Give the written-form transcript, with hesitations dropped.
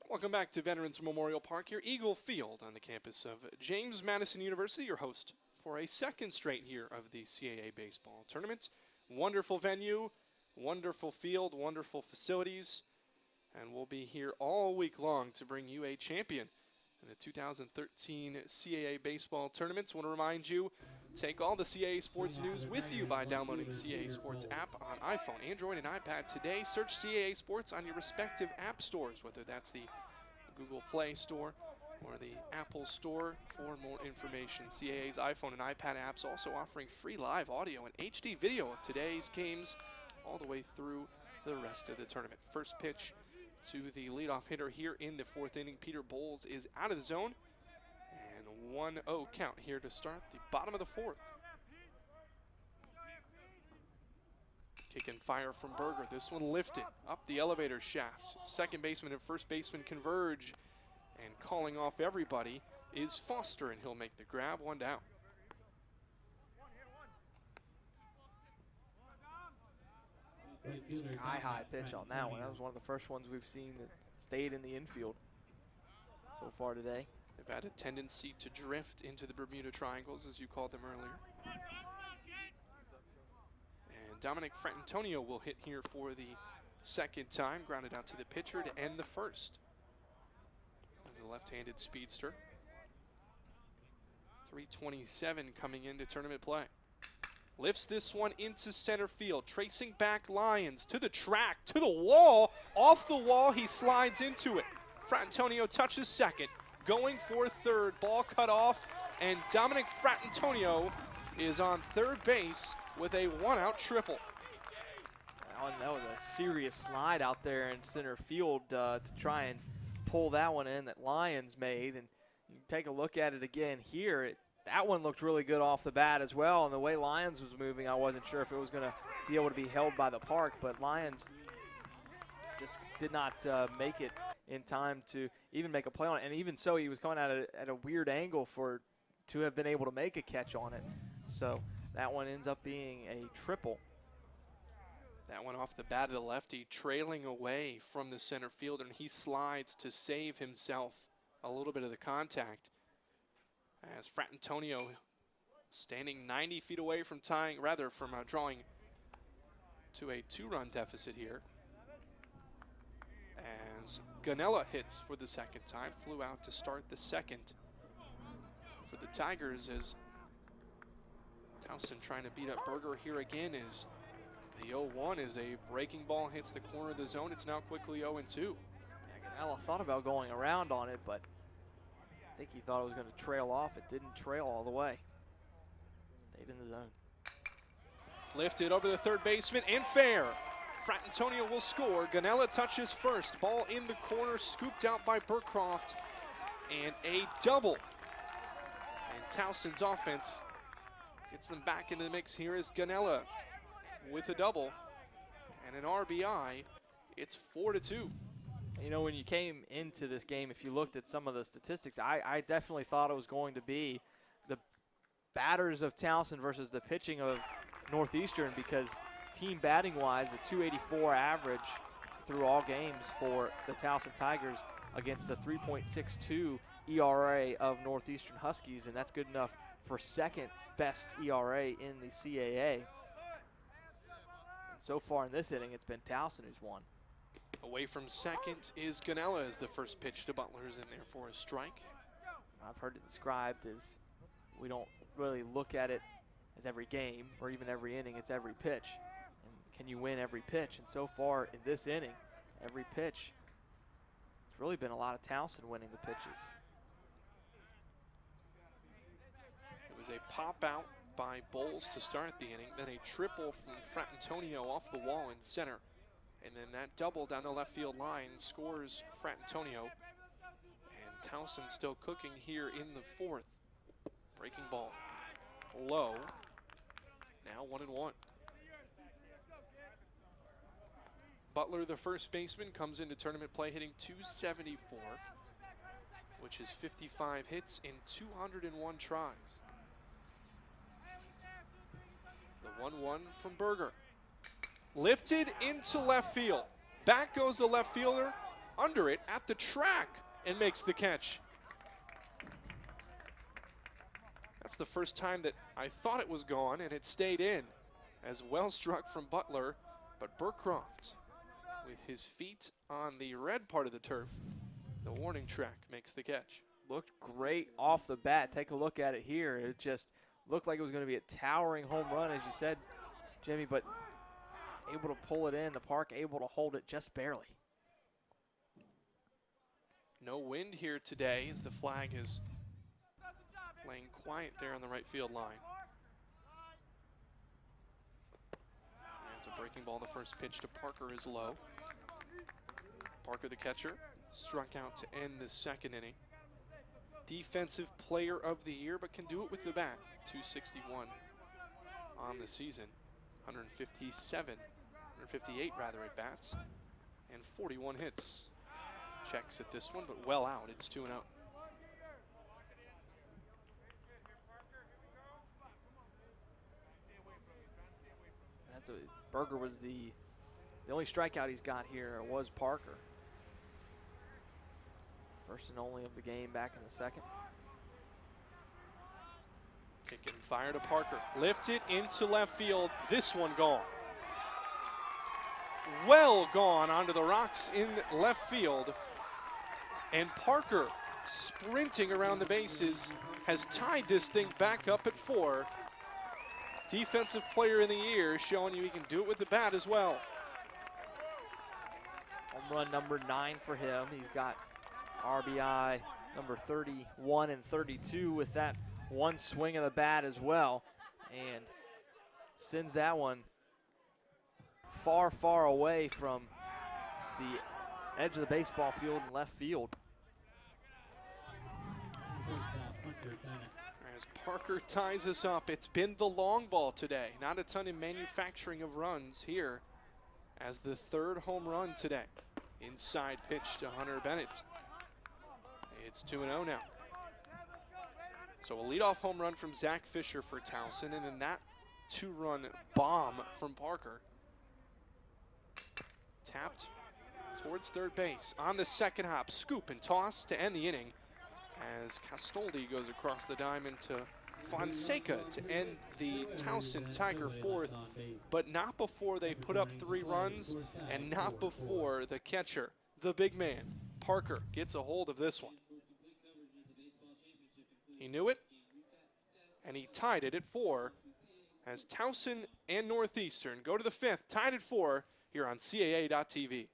Welcome back to Veterans Memorial Park here, Eagle Field on the campus of James Madison University, your host for a second straight year of the CAA baseball tournament. Wonderful venue, wonderful field, wonderful facilities, and we'll be here all week long to bring you a champion in the 2013 CAA baseball tournaments. I want to remind you, take all the CAA sports news with you by downloading the CAA Sports app on iPhone, Android, and iPad today. Search CAA Sports on your respective app stores, whether that's the Google Play Store or the Apple Store for more information. CAA's iPhone and iPad apps also offering free live audio and HD video of today's games all the way through the rest of the tournament. First pitch to the leadoff hitter here in the fourth inning. Peter Bowles is out of the zone. And 1-0 count here to start the bottom of the fourth. Kick and fire from Berger. This one lifted up the elevator shaft. Second baseman and first baseman converge. And calling off everybody is Foster, and he'll make the grab. One down. Sky-high pitch on that one. That was one of the first ones we've seen that stayed in the infield so far today. They've had a tendency to drift into the Bermuda Triangles, as you called them earlier. And Dominic Fratantonio will hit here for the second time. Grounded out to the pitcher to end the first. And the left-handed speedster. 3:27 coming into tournament play. Lifts this one into center field. Tracing back Lyons to the track, to the wall. Off the wall, he slides into it. Fratantonio touches second. Going for third, ball cut off, and Dominic Fratantonio is on third base with a one-out triple. That was a serious slide out there in center field to try and pull that one in that Lyons made. And you take a look at it again here. That one looked really good off the bat as well, and the way Lyons was moving, I wasn't sure if it was going to be able to be held by the park, but Lyons just did not make it in time to even make a play on it. And even so, he was coming out at a weird angle to have been able to make a catch on it. So that one ends up being a triple. That one off the bat of the lefty, trailing away from the center fielder, and he slides to save himself a little bit of the contact. As Fratantonio standing 90 feet away from drawing to a two-run deficit here. As Ganella hits for the second time, flew out to start the second for the Tigers, as Towson trying to beat up Berger here again, as the 0-1 is a breaking ball, hits the corner of the zone. It's now quickly 0-2. Yeah, Ganella thought about going around on it, but I think he thought it was going to trail off. It didn't trail all the way. Stayed in the zone. Lifted over the third baseman and fair. Fratantonio will score. Ganella touches first. Ball in the corner, scooped out by Burcroft. And a double. And Towson's offense gets them back into the mix here as Ganella with a double and an RBI. It's 4-2. You know, when you came into this game, if you looked at some of the statistics, I definitely thought it was going to be the batters of Towson versus the pitching of Northeastern, because team batting-wise, a 284 average through all games for the Towson Tigers against the 3.62 ERA of Northeastern Huskies, and that's good enough for second best ERA in the CAA. And so far in this inning, it's been Towson who's won. Away from second is Ganella as the first pitch to Butler is in there for a strike. I've heard it described as we don't really look at it as every game or even every inning, it's every pitch. And can you win every pitch? And so far in this inning, every pitch, it's really been a lot of Towson winning the pitches. It was a pop out by Bowles to start the inning, then a triple from Fratantonio off the wall in center. And then that double down the left field line scores Fratantonio. And Towson still cooking here in the fourth. Breaking ball low. Now 1-1. Butler, the first baseman, comes into tournament play hitting .274, which is 55 hits in 201 tries. The 1-1 from Berger. Lifted into left field. Back goes the left fielder under it at the track and makes the catch. That's the first time that I thought it was gone, and it stayed in. As well struck from Butler, but Burcroft, with his feet on the red part of the turf, the warning track, makes the catch. Looked great off the bat. Take a look at it here. It just looked like it was going to be a towering home run, as you said, Jimmy, but able to pull it in. The park able to hold it just barely. No wind here today as the flag is laying quiet there on the right field line. And it's a breaking ball. The first pitch to Parker is low. Parker, the catcher, struck out to end the second inning. Defensive player of the year, but can do it with the bat. 261 on the season. 158 at bats, and 41 hits. Checks at this one, but well out. It's 2-0. Berger was the only strikeout he's got here was Parker. First and only of the game back in the second. Kick and fire to Parker. Lifted into left field. This one gone. Well gone onto the rocks in left field. And Parker, sprinting around the bases, has tied this thing back up at 4. Defensive player in the year, showing you he can do it with the bat as well. Home run number 9 for him. He's got RBI number 31 and 32 with that one swing of the bat as well, and sends that one far, far away from the edge of the baseball field in left field. As Parker ties us up, it's been the long ball today. Not a ton of manufacturing of runs here as the third home run today. Inside pitch to Hunter Bennett. It's 2-0 now. So a leadoff home run from Zach Fisher for Towson, and then that 2-run bomb from Parker. Tapped towards third base. On the second hop, scoop and toss to end the inning as Castoldi goes across the diamond to Fonseca to end the Towson Tiger fourth, but not before they put up 3 runs and not before the catcher, the big man, Parker, gets a hold of this one. He knew it, and he tied it at 4 as Towson and Northeastern go to the 5th, tied at 4 here on CAA.TV.